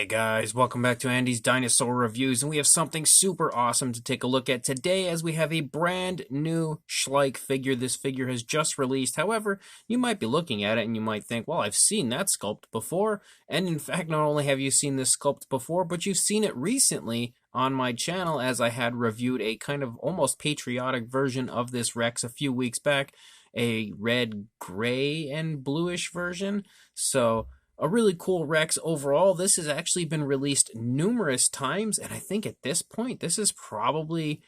Hey guys, welcome back to Andy's Dinosaur Reviews, and we have something super awesome to take a look at today as we have a brand new Schleich figure. This figure has just released. However, you might be looking at it and you might think, well, I've seen that sculpt before. And in fact, not only have you seen this sculpt before, but you've seen it recently on my channel as I had reviewed a kind of almost patriotic version of this Rex a few weeks back, a red, gray, and bluish version. So a really cool Rex overall. This has actually been released numerous times, and I think at this point, this is probably,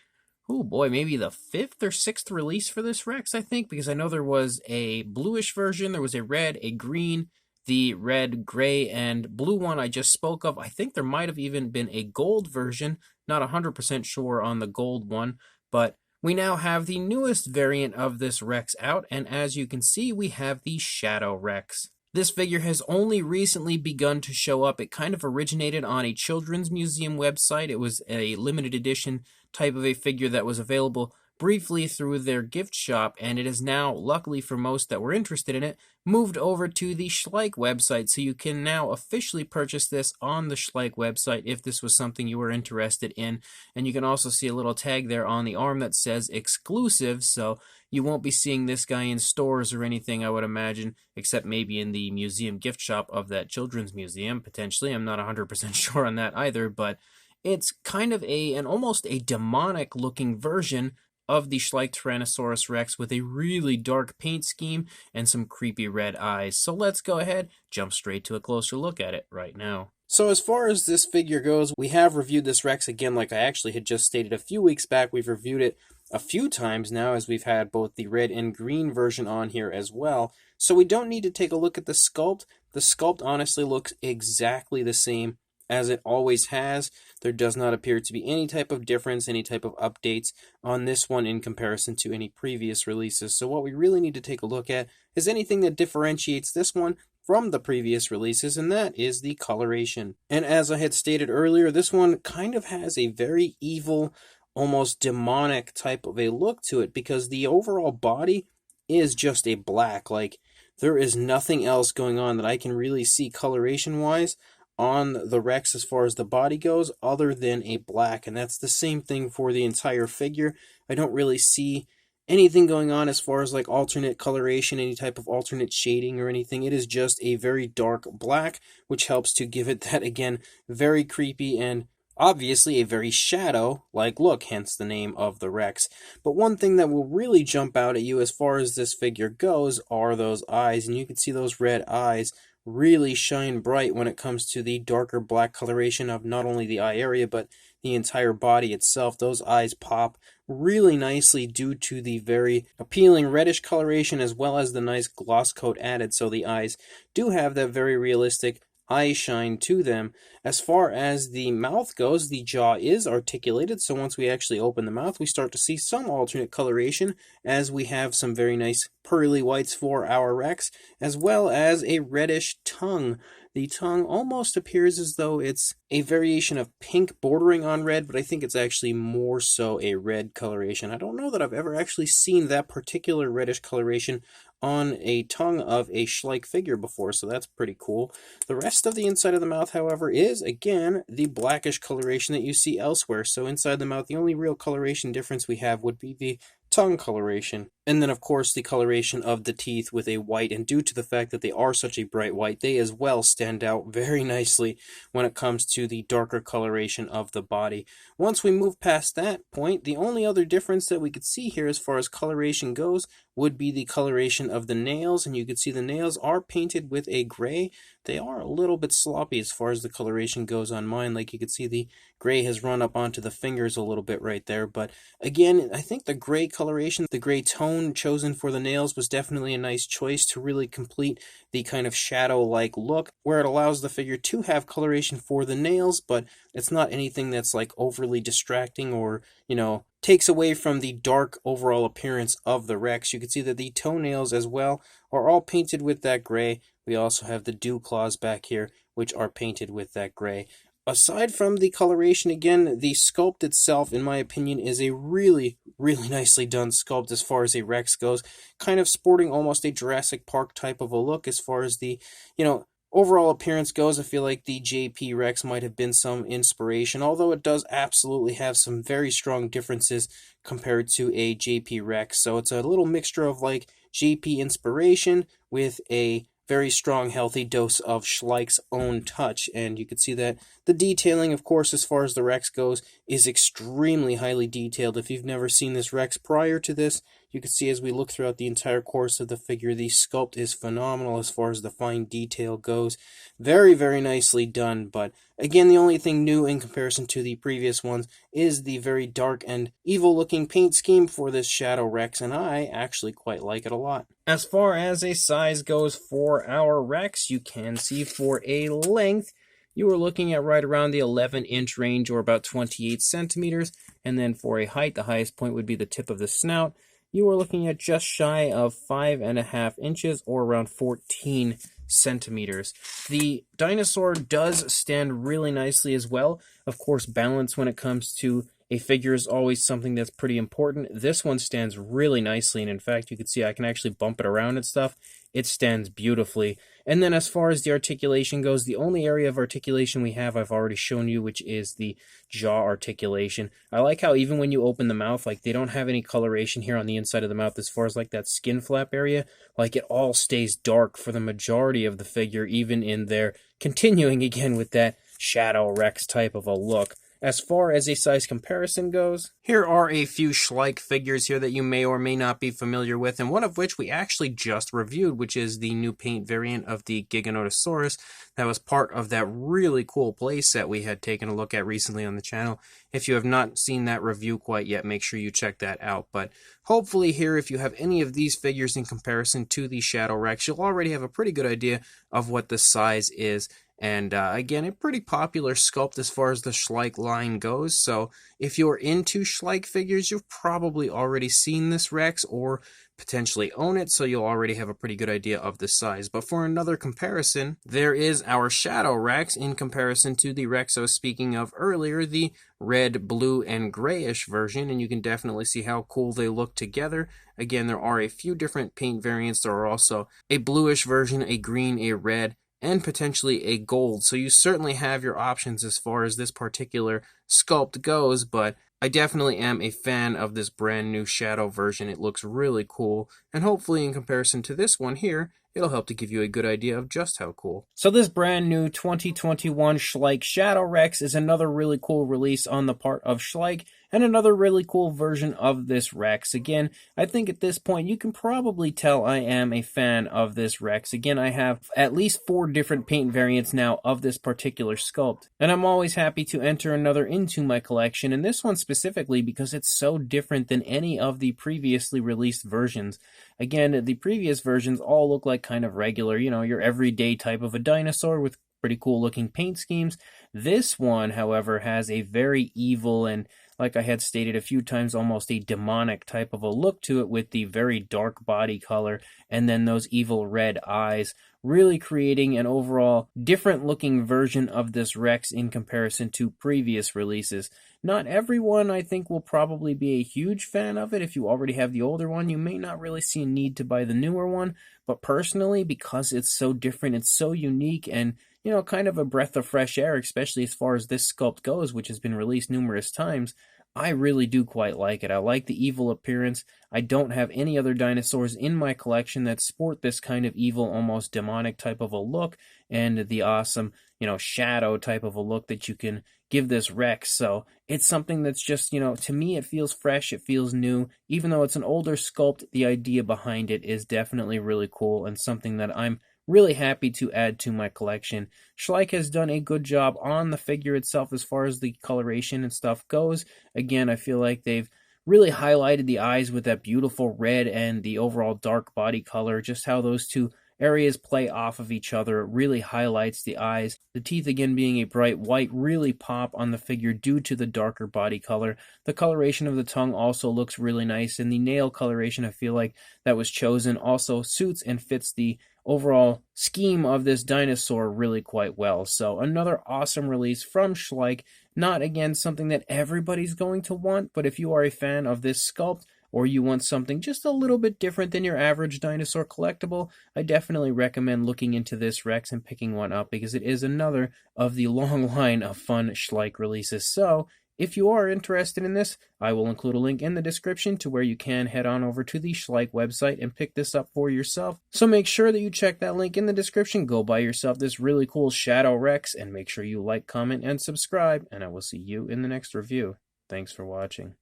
oh boy, maybe the 5th or 6th release for this Rex, I think, because I know there was a bluish version, there was a red, a green, the red, gray, and blue one I just spoke of. I think there might have even been a gold version, not 100% sure on the gold one, but we now have the newest variant of this Rex out, and as you can see, we have the Shadow Rex. This figure has only recently begun to show up. It kind of originated on a children's museum website. It was a limited edition type of a figure that was available briefly through their gift shop, and it is now, luckily for most that were interested in it, moved over to the Schleich website, so you can now officially purchase this on the Schleich website if this was something you were interested in. And you can also see a little tag there on the arm that says exclusive, so you won't be seeing this guy in stores or anything, I would imagine, except maybe in the museum gift shop of that children's museum, potentially. I'm not 100% sure on that either, but it's kind of an almost a demonic looking version of the Schleich Tyrannosaurus Rex with a really dark paint scheme and some creepy red eyes. So let's go ahead, jump straight to a closer look at it right now. So as far as this figure goes, we have reviewed this Rex again, like I actually had just stated a few weeks back. We've reviewed it a few times now, as we've had both the red and green version on here as well. So we don't need to take a look at the sculpt. The sculpt honestly looks exactly the same as it always has. There does not appear to be any type of difference, any type of updates on this one in comparison to any previous releases. So what we really need to take a look at is anything that differentiates this one from the previous releases, and that is the coloration. And as I had stated earlier, this one kind of has a very evil, almost demonic type of a look to it, because the overall body is just a black. Like, there is nothing else going on that I can really see coloration-wise on the Rex as far as the body goes other than a black, and that's the same thing for the entire figure. I don't really see anything going on as far as like alternate coloration, any type of alternate shading or anything. It is just a very dark black, which helps to give it that, again, very creepy and obviously a very shadow-like look, hence the name of the Rex. But one thing that will really jump out at you as far as this figure goes are those eyes, and you can see those red eyes really shine bright when it comes to the darker black coloration of not only the eye area but the entire body itself. Those eyes pop really nicely due to the very appealing reddish coloration as well as the nice gloss coat added, so the eyes do have that very realistic eye shine to them. As far as the mouth goes, the jaw is articulated, so once we actually open the mouth, we start to see some alternate coloration, as we have some very nice pearly whites for our Rex, as well as a reddish tongue. The tongue almost appears as though it's a variation of pink bordering on red, but I think it's actually more so a red coloration. I don't know that I've ever actually seen that particular reddish coloration on a tongue of a Schleich figure before, so that's pretty cool. The rest of the inside of the mouth, however, is, again, the blackish coloration that you see elsewhere. So inside the mouth, the only real coloration difference we have would be the tongue coloration. And then, of course, the coloration of the teeth with a white, and due to the fact that they are such a bright white, they as well stand out very nicely when it comes to the darker coloration of the body. Once we move past that point, the only other difference that we could see here as far as coloration goes would be the coloration of the nails, and you can see the nails are painted with a gray. They are a little bit sloppy as far as the coloration goes on mine. Like, you can see the gray has run up onto the fingers a little bit right there, but again, I think the gray coloration, the gray tone chosen for the nails was definitely a nice choice to really complete the kind of shadow-like look, where it allows the figure to have coloration for the nails, but it's not anything that's like overly distracting or, you know, takes away from the dark overall appearance of the Rex. You can see that the toenails as well are all painted with that gray. We also have the dew claws back here, which are painted with that gray. Aside from the coloration, again, the sculpt itself, in my opinion, is a really, really nicely done sculpt as far as a Rex goes. Kind of sporting almost a Jurassic Park type of a look as far as the, you know, overall appearance goes, I feel like the JP Rex might have been some inspiration, although it does absolutely have some very strong differences compared to a JP Rex. So it's a little mixture of like JP inspiration with a very strong, healthy dose of Schleich's own touch. And you can see that the detailing, of course, as far as the Rex goes, is extremely highly detailed. If you've never seen this Rex prior to this, you can see as we look throughout the entire course of the figure, the sculpt is phenomenal as far as the fine detail goes. Very, very nicely done, but again, the only thing new in comparison to the previous ones is the very dark and evil-looking paint scheme for this Shadow Rex, and I actually quite like it a lot. As far as a size goes for our Rex, you can see for a length, you are looking at right around the 11-inch range, or about 28 centimeters, and then for a height, the highest point would be the tip of the snout. You are looking at just shy of 5.5 inches, or around 14 centimeters. The Dinosaur does stand really nicely as well. Of course, balance when it comes to a figure is always something that's pretty important. This one stands really nicely, and in fact, you can see I can actually bump it around and stuff. It stands beautifully. And then as far as the articulation goes, the only area of articulation we have I've already shown you, which is the jaw articulation. I like how even when you open the mouth, like they don't have any coloration here on the inside of the mouth as far as like that skin flap area. Like it all stays dark for the majority of the figure, even in there, continuing again with that Shadow Rex type of a look. As far as a size comparison goes, here are a few Schleich figures here that you may or may not be familiar with, and one of which we actually just reviewed, which is the new paint variant of the Giganotosaurus. That was part of that really cool playset we had taken a look at recently on the channel. If you have not seen that review quite yet, make sure you check that out. But hopefully here, if you have any of these figures in comparison to the Shadow Rex, you'll already have a pretty good idea of what the size is. And again, a pretty popular sculpt as far as the Schleich line goes. So if you're into Schleich figures, you've probably already seen this Rex or potentially own it, so you'll already have a pretty good idea of the size. But for another comparison, there is our Shadow Rex in comparison to the Rex I was speaking of earlier, the red, blue, and grayish version, and you can definitely see how cool they look together. Again, there are a few different paint variants. There are also a bluish version, a green, a red, and potentially a gold. So you certainly have your options as far as this particular sculpt goes, but I definitely am a fan of this brand new Shadow version. It looks really cool, and hopefully in comparison to this one here, it'll help to give you a good idea of just how cool. So this brand new 2021 Schleich Shadow Rex is another really cool release on the part of Schleich, and another really cool version of this Rex. Again, I think at this point you can probably tell I am a fan of this Rex. Again, I have at least 4 different paint variants now of this particular sculpt, and I'm always happy to enter another into my collection, and this one specifically because it's so different than any of the previously released versions. Again, the previous versions all look like kind of regular, you know, your everyday type of a dinosaur with pretty cool looking paint schemes. This one, however, has a very evil and, like I had stated a few times, almost a demonic type of a look to it, with the very dark body color and then those evil red eyes, really creating an overall different looking version of this Rex in comparison to previous releases. Not everyone, I think, will probably be a huge fan of it. If you already have the older one, you may not really see a need to buy the newer one, but personally, because it's so different, it's so unique, and you know, kind of a breath of fresh air, especially as far as this sculpt goes, which has been released numerous times, I really do quite like it. I like the evil appearance. I don't have any other dinosaurs in my collection that sport this kind of evil, almost demonic type of a look, and the awesome, you know, shadow type of a look that you can give this Rex. So it's something that's just, you know, to me it feels fresh, it feels new. Even though it's an older sculpt, the idea behind it is definitely really cool and something that I'm really happy to add to my collection. Schleich has done a good job on the figure itself as far as the coloration and stuff goes. Again, I feel like they've really highlighted the eyes with that beautiful red and the overall dark body color. Just how those two areas play off of each other really highlights the eyes. The teeth, again being a bright white, really pop on the figure due to the darker body color. The coloration of the tongue also looks really nice, and the nail coloration I feel like that was chosen also suits and fits the overall scheme of this dinosaur really quite well. So another awesome release from Schleich. Not, again, something that everybody's going to want, but if you are a fan of this sculpt, or you want something just a little bit different than your average dinosaur collectible, I definitely recommend looking into this Rex and picking one up because it is another of the long line of fun Schleich releases. So, if you are interested in this, I will include a link in the description to where you can head on over to the Schleich website and pick this up for yourself. So make sure that you check that link in the description, go buy yourself this really cool Shadow Rex, and make sure you like, comment, and subscribe, and I will see you in the next review. Thanks for watching.